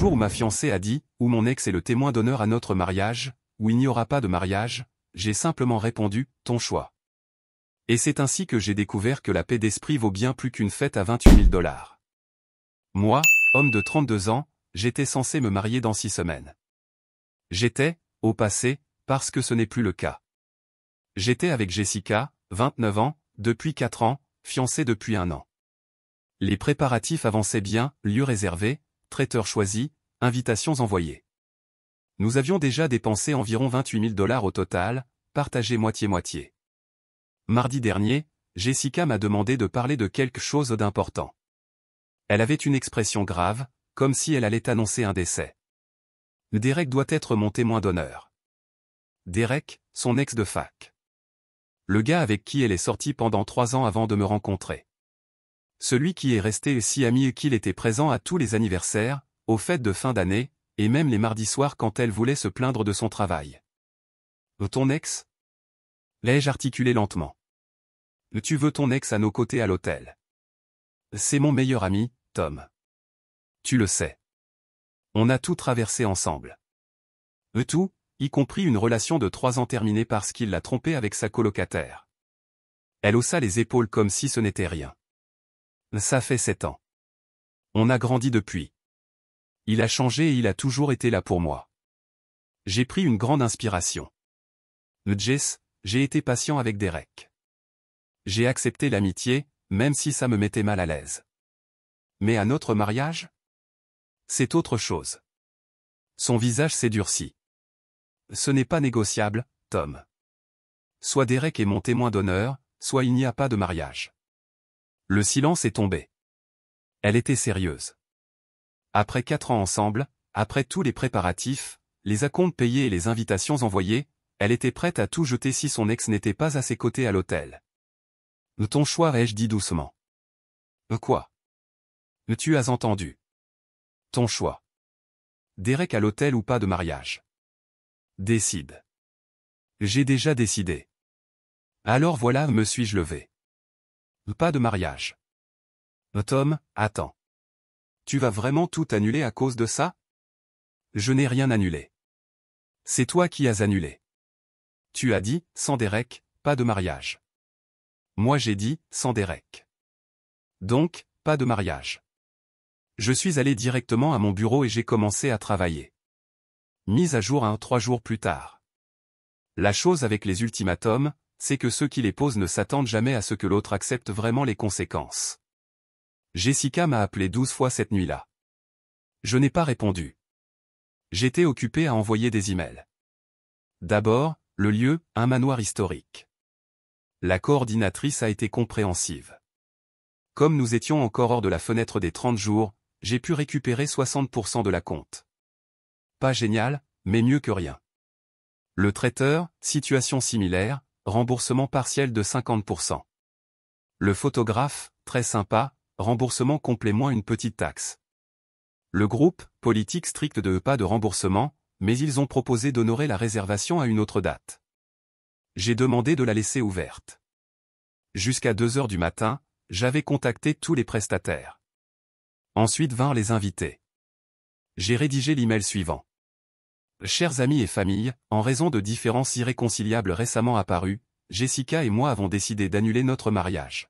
jour où ma fiancée a dit, où mon ex est le témoin d'honneur à notre mariage, où il n'y aura pas de mariage, j'ai simplement répondu, ton choix. Et c'est ainsi que j'ai découvert que la paix d'esprit vaut bien plus qu'une fête à 28 000 $. Moi, homme de 32 ans, j'étais censé me marier dans 6 semaines. J'étais, au passé, parce que ce n'est plus le cas. J'étais avec Jessica, 29 ans, depuis 4 ans, fiancée depuis 1 an. Les préparatifs avançaient bien, lieu réservé, traiteur choisi, invitations envoyées. Nous avions déjà dépensé environ 28 000 $ au total, partagé moitié-moitié. Mardi dernier, Jessica m'a demandé de parler de quelque chose d'important. Elle avait une expression grave, comme si elle allait annoncer un décès. Derek doit être mon témoin d'honneur. Derek, son ex de fac. Le gars avec qui elle est sortie pendant 3 ans avant de me rencontrer. Celui qui est resté si ami qu'il était présent à tous les anniversaires, aux fêtes de fin d'année, et même les mardis soirs quand elle voulait se plaindre de son travail. Ton ex? L'ai-je articulé lentement. Tu veux ton ex à nos côtés à l'hôtel? C'est mon meilleur ami, Tom. Tu le sais. On a tout traversé ensemble. Tout, y compris une relation de 3 ans terminée parce qu'il l'a trompée avec sa colocataire. Elle haussa les épaules comme si ce n'était rien. Ça fait 7 ans. On a grandi depuis. Il a changé et il a toujours été là pour moi. J'ai pris une grande inspiration. Jess, j'ai été patient avec Derek. J'ai accepté l'amitié, même si ça me mettait mal à l'aise. Mais à notre mariage? C'est autre chose. Son visage s'est durci. Ce n'est pas négociable, Tom. Soit Derek est mon témoin d'honneur, soit il n'y a pas de mariage. Le silence est tombé. Elle était sérieuse. Après 4 ans ensemble, après tous les préparatifs, les acomptes payés et les invitations envoyées, elle était prête à tout jeter si son ex n'était pas à ses côtés à l'hôtel. Ton choix, ai-je dit doucement. Quoi? Tu as entendu. Ton choix. Derek à l'hôtel ou pas de mariage. Décide. J'ai déjà décidé. Alors voilà, me suis-je levé. Pas de mariage. Tom, attends. Tu vas vraiment tout annuler à cause de ça? Je n'ai rien annulé. C'est toi qui as annulé. Tu as dit, sans Derek, pas de mariage. Moi j'ai dit, sans Derek. Donc, pas de mariage. Je suis allé directement à mon bureau et j'ai commencé à travailler. Mise à jour 3 jours plus tard. La chose avec les ultimatums, c'est que ceux qui les posent ne s'attendent jamais à ce que l'autre accepte vraiment les conséquences. Jessica m'a appelé 12 fois cette nuit-là. Je n'ai pas répondu. J'étais occupé à envoyer des emails. D'abord, le lieu, un manoir historique. La coordinatrice a été compréhensive. Comme nous étions encore hors de la fenêtre des 30 jours, j'ai pu récupérer 60% de la compte. Pas génial, mais mieux que rien. Le traiteur, situation similaire, remboursement partiel de 50%. Le photographe, très sympa, remboursement complet moins une petite taxe. Le groupe, politique stricte de pas de remboursement, mais ils ont proposé d'honorer la réservation à une autre date. J'ai demandé de la laisser ouverte. Jusqu'à 2 heures du matin, j'avais contacté tous les prestataires. Ensuite vinrent les invités. J'ai rédigé l'email suivant. Chers amis et familles, en raison de différences irréconciliables récemment apparues, Jessica et moi avons décidé d'annuler notre mariage.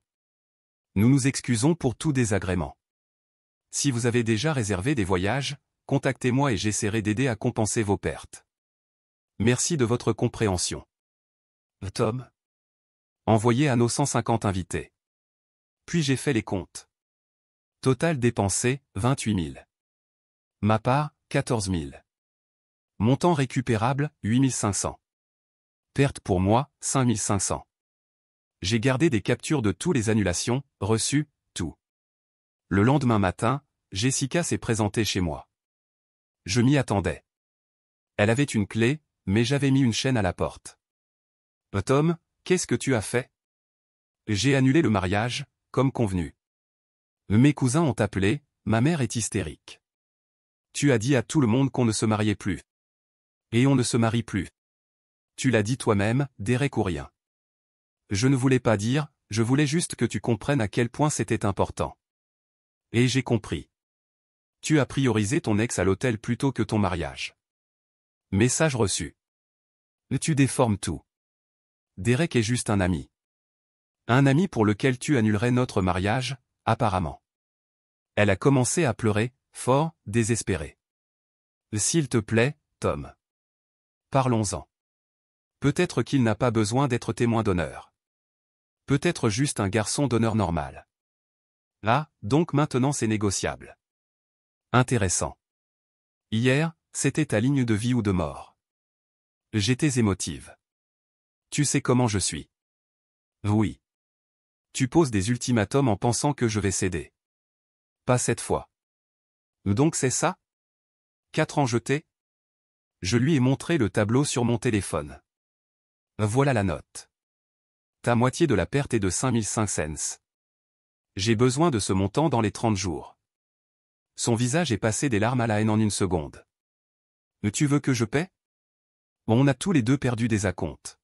Nous nous excusons pour tout désagrément. Si vous avez déjà réservé des voyages, contactez-moi et j'essaierai d'aider à compenser vos pertes. Merci de votre compréhension. Tom. Envoyé à nos 150 invités. Puis j'ai fait les comptes. Total dépensé, 28 000. Ma part, 14 000. Montant récupérable, 8 500. Perte pour moi, 5 500. J'ai gardé des captures de toutes les annulations, reçues, tout. Le lendemain matin, Jessica s'est présentée chez moi. Je m'y attendais. Elle avait une clé, mais j'avais mis une chaîne à la porte. Tom, qu'est-ce que tu as fait? J'ai annulé le mariage, comme convenu. Mes cousins ont appelé, ma mère est hystérique. Tu as dit à tout le monde qu'on ne se mariait plus. Et on ne se marie plus. Tu l'as dit toi-même, Derek ou rien. Je ne voulais pas dire, je voulais juste que tu comprennes à quel point c'était important. Et j'ai compris. Tu as priorisé ton ex à l'hôtel plutôt que ton mariage. Message reçu. Tu déformes tout. Derek est juste un ami. Un ami pour lequel tu annulerais notre mariage, apparemment. Elle a commencé à pleurer, fort, désespérée. S'il te plaît, Tom. Parlons-en. Peut-être qu'il n'a pas besoin d'être témoin d'honneur. Peut-être juste un garçon d'honneur normal. Ah, donc maintenant c'est négociable. Intéressant. Hier, c'était ta ligne de vie ou de mort. J'étais émotive. Tu sais comment je suis. Oui. Tu poses des ultimatums en pensant que je vais céder. Pas cette fois. Donc c'est ça? 4 ans jetés? Je lui ai montré le tableau sur mon téléphone. Voilà la note. Ta moitié de la perte est de 5005 cents. J'ai besoin de ce montant dans les 30 jours. Son visage est passé des larmes à la haine en une seconde. Tu veux que je paie? On a tous les deux perdu des acomptes.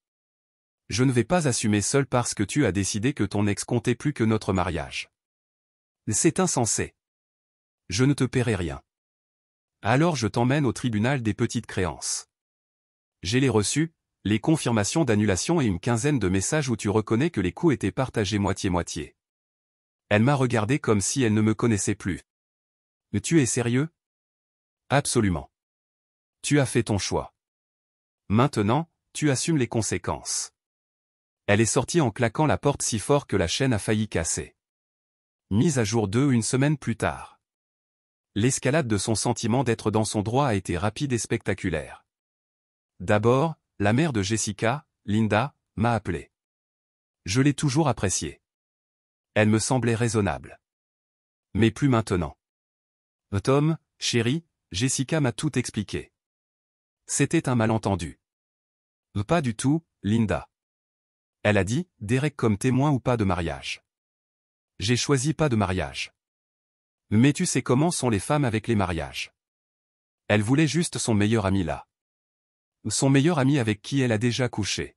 Je ne vais pas assumer seul parce que tu as décidé que ton ex comptait plus que notre mariage. C'est insensé. Je ne te paierai rien. Alors je t'emmène au tribunal des petites créances. J'ai les reçus, les confirmations d'annulation et une quinzaine de messages où tu reconnais que les coûts étaient partagés moitié-moitié. Elle m'a regardé comme si elle ne me connaissait plus. Mais tu es sérieux? Absolument. Tu as fait ton choix. Maintenant, tu assumes les conséquences. Elle est sortie en claquant la porte si fort que la chaîne a failli casser. Mise à jour 2 une semaine plus tard. L'escalade de son sentiment d'être dans son droit a été rapide et spectaculaire. D'abord, la mère de Jessica, Linda, m'a appelé. Je l'ai toujours appréciée. Elle me semblait raisonnable. Mais plus maintenant. Tom, chérie, Jessica m'a tout expliqué. C'était un malentendu. Pas du tout, Linda. Elle a dit, Derek comme témoin ou pas de mariage. J'ai choisi pas de mariage. Mais tu sais comment sont les femmes avec les mariages. Elle voulait juste son meilleur ami là. Son meilleur ami avec qui elle a déjà couché.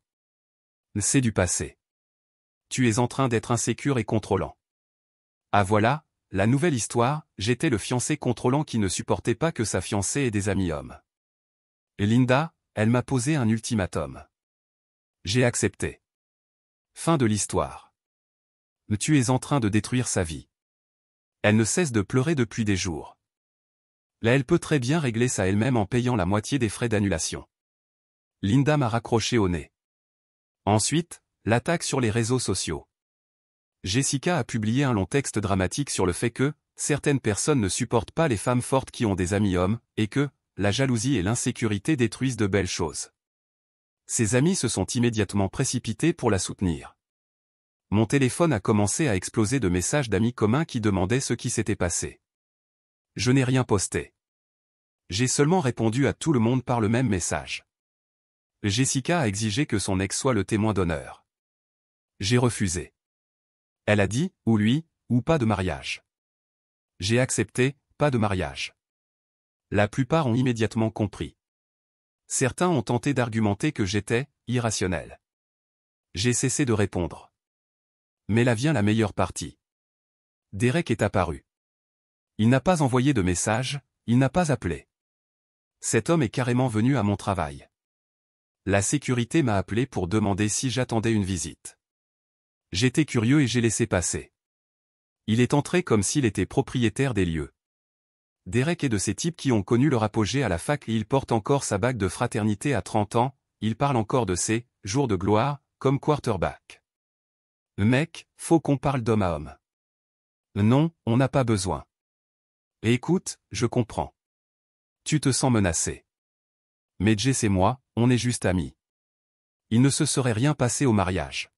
C'est du passé. Tu es en train d'être insécure et contrôlant. Ah voilà, la nouvelle histoire, j'étais le fiancé contrôlant qui ne supportait pas que sa fiancée ait des amis hommes. Et Linda, elle m'a posé un ultimatum. J'ai accepté. Fin de l'histoire. Tu es en train de détruire sa vie. Elle ne cesse de pleurer depuis des jours. Là elle peut très bien régler ça elle-même en payant la moitié des frais d'annulation. Linda m'a raccroché au nez. Ensuite, l'attaque sur les réseaux sociaux. Jessica a publié un long texte dramatique sur le fait que, certaines personnes ne supportent pas les femmes fortes qui ont des amis hommes, et que, la jalousie et l'insécurité détruisent de belles choses. Ses amis se sont immédiatement précipités pour la soutenir. Mon téléphone a commencé à exploser de messages d'amis communs qui demandaient ce qui s'était passé. Je n'ai rien posté. J'ai seulement répondu à tout le monde par le même message. Jessica a exigé que son ex soit le témoin d'honneur. J'ai refusé. Elle a dit, ou lui, ou pas de mariage. J'ai accepté, pas de mariage. La plupart ont immédiatement compris. Certains ont tenté d'argumenter que j'étais irrationnel. J'ai cessé de répondre. Mais là vient la meilleure partie. Derek est apparu. Il n'a pas envoyé de message, il n'a pas appelé. Cet homme est carrément venu à mon travail. La sécurité m'a appelé pour demander si j'attendais une visite. J'étais curieux et j'ai laissé passer. Il est entré comme s'il était propriétaire des lieux. Derek est de ces types qui ont connu leur apogée à la fac et il porte encore sa bague de fraternité à 30 ans, il parle encore de ses « jours de gloire » comme quarterback. Mec, faut qu'on parle d'homme à homme. Non, on n'a pas besoin. Et écoute, je comprends. Tu te sens menacé. Mais Jess et moi, on est juste amis. Il ne se serait rien passé au mariage.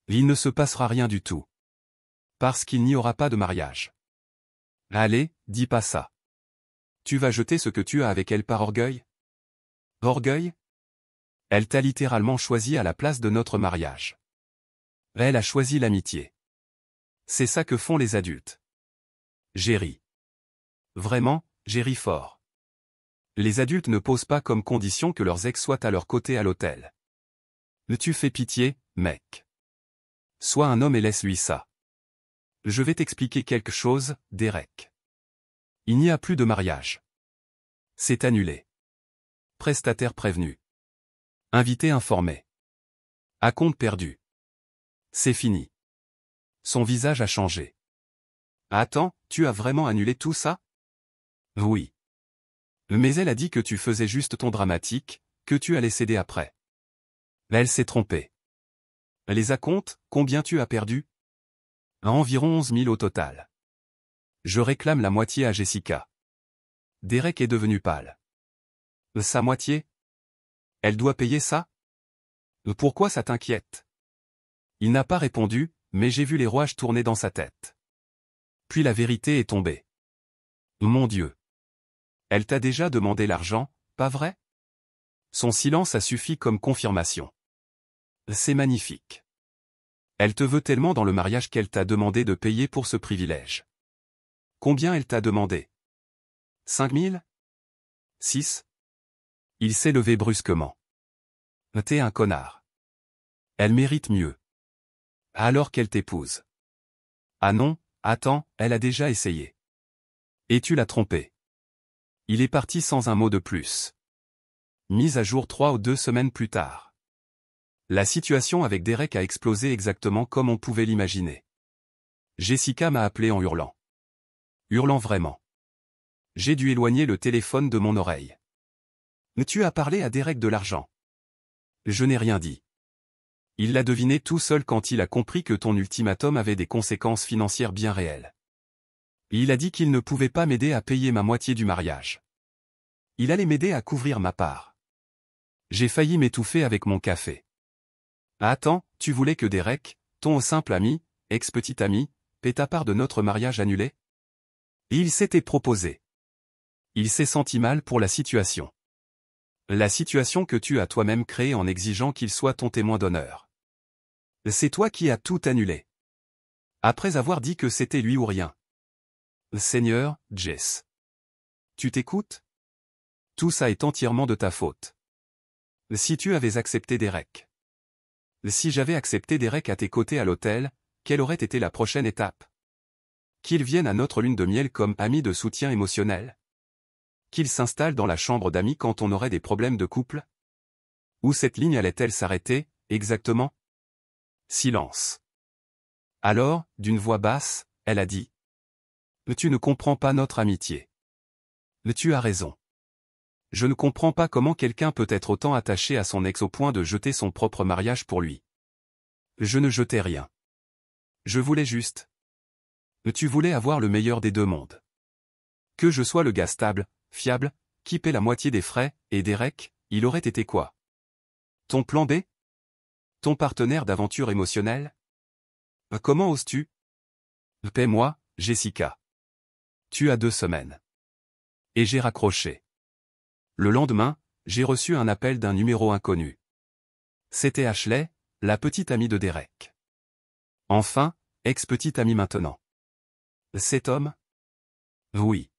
Il ne se passera rien du tout. Parce qu'il n'y aura pas de mariage. Allez, dis pas ça. Tu vas jeter ce que tu as avec elle par orgueil? Orgueil? Elle t'a littéralement choisi à la place de notre mariage. Elle a choisi l'amitié. C'est ça que font les adultes. J'ai ri. Vraiment, j'ai ri fort. Les adultes ne posent pas comme condition que leurs ex soient à leur côté à l'hôtel. Tu fais pitié, mec. Sois un homme et laisse-lui ça. Je vais t'expliquer quelque chose, Derek. Il n'y a plus de mariage. C'est annulé. Prestataire prévenu. Invité informé. Acompte perdu. C'est fini. Son visage a changé. Attends, tu as vraiment annulé tout ça? Oui. Mais elle a dit que tu faisais juste ton dramatique, que tu allais céder après. Elle s'est trompée. Les acomptes, combien tu as perdu? Environ 11 000 au total. Je réclame la moitié à Jessica. Derek est devenu pâle. Sa moitié? Elle doit payer ça? Pourquoi ça t'inquiète? Il n'a pas répondu, mais j'ai vu les rouages tourner dans sa tête. Puis la vérité est tombée. Mon Dieu. Elle t'a déjà demandé l'argent, pas vrai? Son silence a suffi comme confirmation. C'est magnifique. Elle te veut tellement dans le mariage qu'elle t'a demandé de payer pour ce privilège. Combien elle t'a demandé? 5 000? 6? Il s'est levé brusquement. T'es un connard. Elle mérite mieux. Alors qu'elle t'épouse. Ah non, attends, elle a déjà essayé. Et tu l'as trompé. Il est parti sans un mot de plus. Mise à jour 3 ou 2 semaines plus tard. La situation avec Derek a explosé exactement comme on pouvait l'imaginer. Jessica m'a appelé en hurlant. Hurlant vraiment. J'ai dû éloigner le téléphone de mon oreille. Tu as parlé à Derek de l'argent. Je n'ai rien dit. Il l'a deviné tout seul quand il a compris que ton ultimatum avait des conséquences financières bien réelles. Il a dit qu'il ne pouvait pas m'aider à payer ma moitié du mariage. Il allait m'aider à couvrir ma part. J'ai failli m'étouffer avec mon café. Attends, tu voulais que Derek, ton simple ami, ex-petit ami, paie ta part de notre mariage annulé? Et il s'était proposé. Il s'est senti mal pour la situation. La situation que tu as toi-même créée en exigeant qu'il soit ton témoin d'honneur. C'est toi qui as tout annulé. Après avoir dit que c'était lui ou rien. Seigneur, Jess. Tu t'écoutes? Tout ça est entièrement de ta faute. Si tu avais accepté Derek. Si j'avais accepté Derek à tes côtés à l'hôtel, quelle aurait été la prochaine étape? Qu'il vienne à notre lune de miel comme ami de soutien émotionnel? Qu'il s'installe dans la chambre d'amis quand on aurait des problèmes de couple? Où cette ligne allait-elle s'arrêter, exactement? Silence. Alors, d'une voix basse, elle a dit. Tu ne comprends pas notre amitié. Tu as raison. Je ne comprends pas comment quelqu'un peut être autant attaché à son ex au point de jeter son propre mariage pour lui. Je ne jetais rien. Je voulais juste. Tu voulais avoir le meilleur des deux mondes. Que je sois le gars stable, fiable, qui paie la moitié des frais, et Derek, il aurait été quoi? Ton plan B? Ton partenaire d'aventure émotionnelle? Comment oses-tu? Paie-moi, Jessica. Tu as 2 semaines. Et j'ai raccroché. Le lendemain, j'ai reçu un appel d'un numéro inconnu. C'était Ashley, la petite amie de Derek. Enfin, ex-petite amie maintenant. Cet homme? Oui.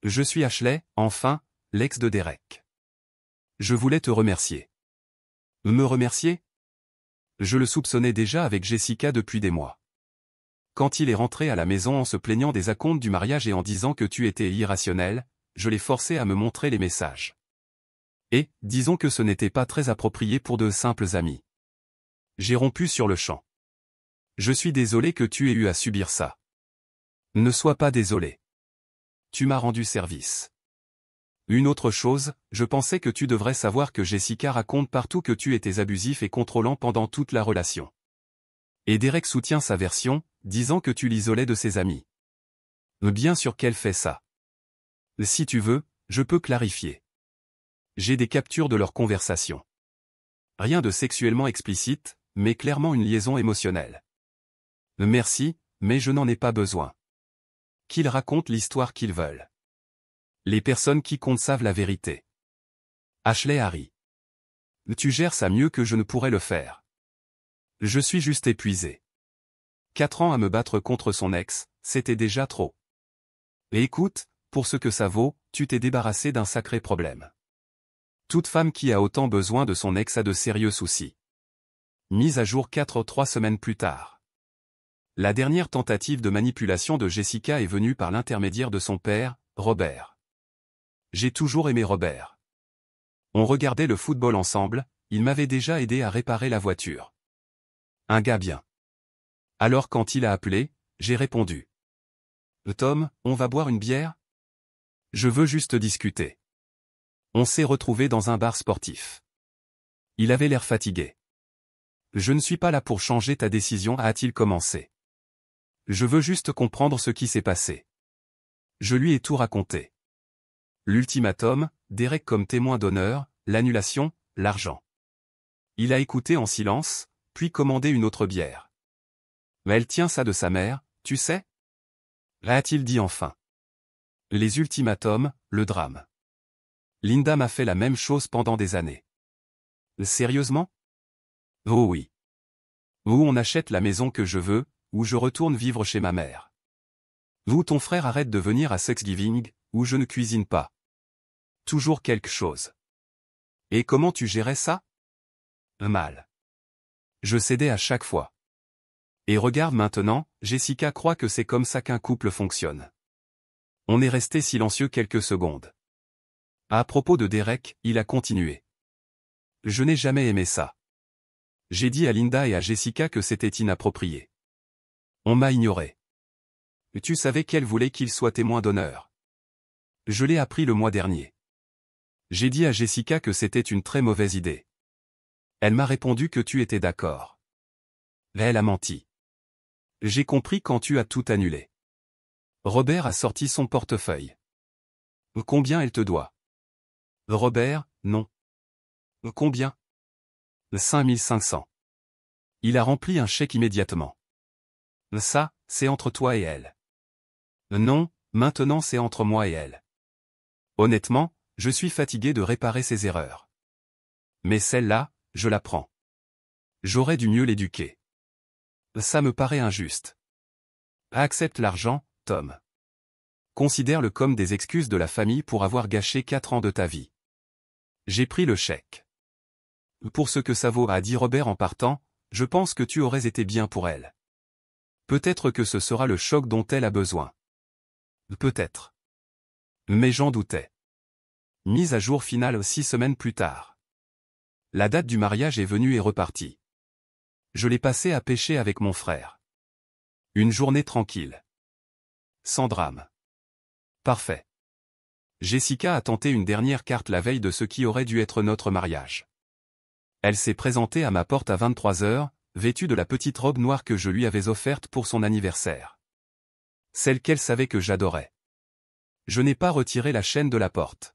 Je suis Ashley, enfin, l'ex de Derek. Je voulais te remercier. Me remercier? Je le soupçonnais déjà avec Jessica depuis des mois. Quand il est rentré à la maison en se plaignant des acomptes du mariage et en disant que tu étais irrationnel, je l'ai forcé à me montrer les messages. Et, disons que ce n'était pas très approprié pour de simples amis. J'ai rompu sur le champ. Je suis désolé que tu aies eu à subir ça. Ne sois pas désolé. Tu m'as rendu service. Une autre chose, je pensais que tu devrais savoir que Jessica raconte partout que tu étais abusif et contrôlant pendant toute la relation. Et Derek soutient sa version, disant que tu l'isolais de ses amis. Bien sûr qu'elle fait ça. Si tu veux, je peux clarifier. J'ai des captures de leur conversation. Rien de sexuellement explicite, mais clairement une liaison émotionnelle. Merci, mais je n'en ai pas besoin. Qu'ils racontent l'histoire qu'ils veulent. Les personnes qui comptent savent la vérité. Ashley Harry. Tu gères ça mieux que je ne pourrais le faire. Je suis juste épuisé. 4 ans à me battre contre son ex, c'était déjà trop. Et écoute, pour ce que ça vaut, tu t'es débarrassé d'un sacré problème. Toute femme qui a autant besoin de son ex a de sérieux soucis. Mise à jour 4 ou 3 semaines plus tard. La dernière tentative de manipulation de Jessica est venue par l'intermédiaire de son père, Robert. J'ai toujours aimé Robert. On regardait le football ensemble, il m'avait déjà aidé à réparer la voiture. Un gars bien. Alors quand il a appelé, j'ai répondu. Tom, on va boire une bière? Je veux juste discuter. On s'est retrouvés dans un bar sportif. Il avait l'air fatigué. Je ne suis pas là pour changer ta décision, a-t-il commencé. Je veux juste comprendre ce qui s'est passé. Je lui ai tout raconté. L'ultimatum, Derek comme témoin d'honneur, l'annulation, l'argent. Il a écouté en silence, puis commandé une autre bière. Mais elle tient ça de sa mère, tu sais? A-t-il dit enfin. Les ultimatums, le drame. Linda m'a fait la même chose pendant des années. Sérieusement? Oh oui. Où on achète la maison que je veux, ou je retourne vivre chez ma mère. Ou ton frère arrête de venir à Thanksgiving, où je ne cuisine pas. Toujours quelque chose. Et comment tu gérais ça? Mal. Je cédais à chaque fois. Et regarde maintenant, Jessica croit que c'est comme ça qu'un couple fonctionne. On est resté silencieux quelques secondes. À propos de Derek, il a continué. Je n'ai jamais aimé ça. J'ai dit à Linda et à Jessica que c'était inapproprié. On m'a ignoré. Tu savais qu'elle voulait qu'il soit témoin d'honneur. Je l'ai appris le mois dernier. J'ai dit à Jessica que c'était une très mauvaise idée. Elle m'a répondu que tu étais d'accord. Elle a menti. J'ai compris quand tu as tout annulé. Robert a sorti son portefeuille. Combien elle te doit? Robert, non. Combien? 5500. Il a rempli un chèque immédiatement. Ça, c'est entre toi et elle. Non, maintenant c'est entre moi et elle. Honnêtement, je suis fatigué de réparer ses erreurs. Mais celle-là, je la prends. J'aurais dû mieux l'éduquer. Ça me paraît injuste. Accepte l'argent, Tom. Considère-le comme des excuses de la famille pour avoir gâché 4 ans de ta vie. J'ai pris le chèque. Pour ce que ça vaut, a dit Robert en partant, je pense que tu aurais été bien pour elle. Peut-être que ce sera le choc dont elle a besoin. Peut-être. Mais j'en doutais. Mise à jour finale 6 semaines plus tard. La date du mariage est venue et repartie. Je l'ai passé à pêcher avec mon frère. Une journée tranquille. Sans drame. Parfait. Jessica a tenté une dernière carte la veille de ce qui aurait dû être notre mariage. Elle s'est présentée à ma porte à 23h, vêtue de la petite robe noire que je lui avais offerte pour son anniversaire. Celle qu'elle savait que j'adorais. Je n'ai pas retiré la chaîne de la porte.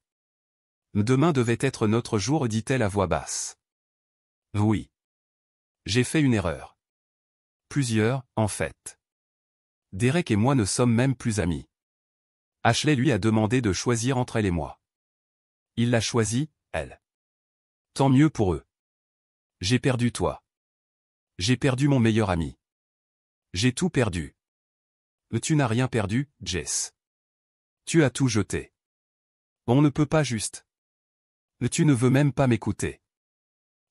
Demain devait être notre jour, dit-elle à voix basse. Oui. J'ai fait une erreur. Plusieurs, en fait. Derek et moi ne sommes même plus amis. Ashley lui a demandé de choisir entre elle et moi. Il l'a choisi, elle. Tant mieux pour eux. J'ai perdu toi. J'ai perdu mon meilleur ami. J'ai tout perdu. Tu n'as rien perdu, Jess. Tu as tout jeté. On ne peut pas juste. Tu ne veux même pas m'écouter.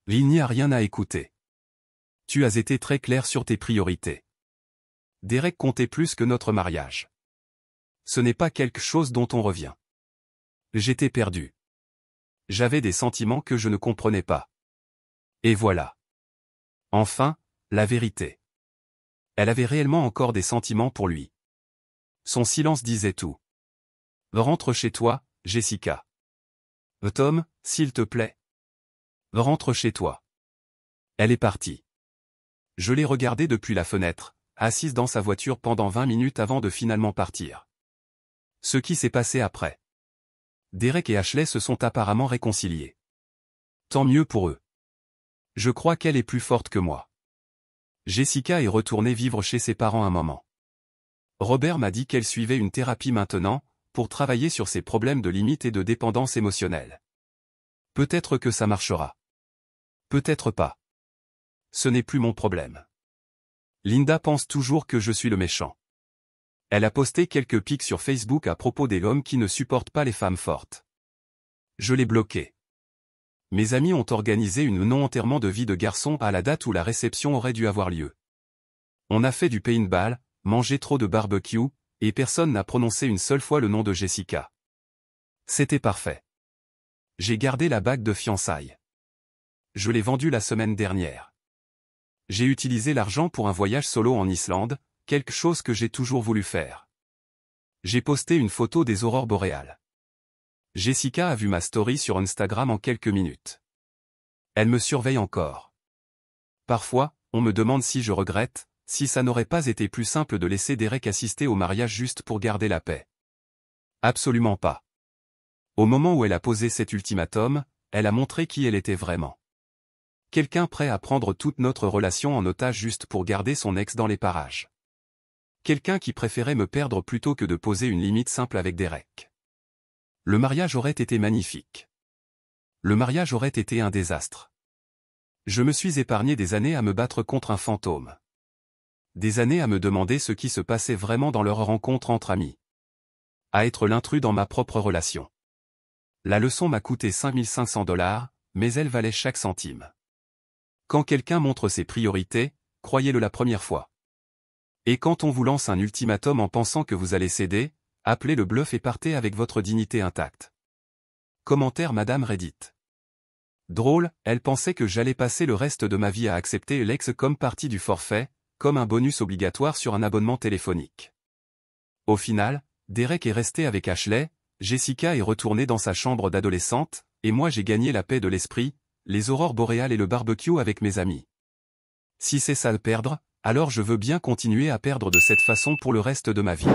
Il n'y a rien à écouter. Tu as été très clair sur tes priorités. Derek comptait plus que notre mariage. Ce n'est pas quelque chose dont on revient. J'étais perdu. J'avais des sentiments que je ne comprenais pas. Et voilà. Enfin, la vérité. Elle avait réellement encore des sentiments pour lui. Son silence disait tout. Rentre chez toi, Jessica. Tom, s'il te plaît. Rentre chez toi. Elle est partie. Je l'ai regardée depuis la fenêtre, assise dans sa voiture pendant 20 minutes avant de finalement partir. Ce qui s'est passé après. Derek et Ashley se sont apparemment réconciliés. Tant mieux pour eux. Je crois qu'elle est plus forte que moi. Jessica est retournée vivre chez ses parents un moment. Robert m'a dit qu'elle suivait une thérapie maintenant, pour travailler sur ses problèmes de limite et de dépendance émotionnelle. Peut-être que ça marchera. Peut-être pas. Ce n'est plus mon problème. Linda pense toujours que je suis le méchant. Elle a posté quelques pics sur Facebook à propos des hommes qui ne supportent pas les femmes fortes. Je l'ai bloqué. Mes amis ont organisé une non-enterrement de vie de garçon à la date où la réception aurait dû avoir lieu. On a fait du paintball, mangé trop de barbecue, et personne n'a prononcé une seule fois le nom de Jessica. C'était parfait. J'ai gardé la bague de fiançailles. Je l'ai vendue la semaine dernière. J'ai utilisé l'argent pour un voyage solo en Islande, quelque chose que j'ai toujours voulu faire. J'ai posté une photo des aurores boréales. Jessica a vu ma story sur Instagram en quelques minutes. Elle me surveille encore. Parfois, on me demande si je regrette, si ça n'aurait pas été plus simple de laisser Derek assister au mariage juste pour garder la paix. Absolument pas. Au moment où elle a posé cet ultimatum, elle a montré qui elle était vraiment. Quelqu'un prêt à prendre toute notre relation en otage juste pour garder son ex dans les parages. Quelqu'un qui préférait me perdre plutôt que de poser une limite simple avec Derek. Le mariage aurait été magnifique. Le mariage aurait été un désastre. Je me suis épargné des années à me battre contre un fantôme. Des années à me demander ce qui se passait vraiment dans leur rencontre entre amis. À être l'intrus dans ma propre relation. La leçon m'a coûté 5500 $, mais elle valait chaque centime. Quand quelqu'un montre ses priorités, croyez-le la première fois. Et quand on vous lance un ultimatum en pensant que vous allez céder, appelez le bluff et partez avec votre dignité intacte. Commentaire Madame Reddit. Drôle, elle pensait que j'allais passer le reste de ma vie à accepter l'ex comme partie du forfait, comme un bonus obligatoire sur un abonnement téléphonique. Au final, Derek est resté avec Ashley, Jessica est retournée dans sa chambre d'adolescente, et moi j'ai gagné la paix de l'esprit, les aurores boréales et le barbecue avec mes amis. Si c'est ça le perdre, alors je veux bien continuer à perdre de cette façon pour le reste de ma vie.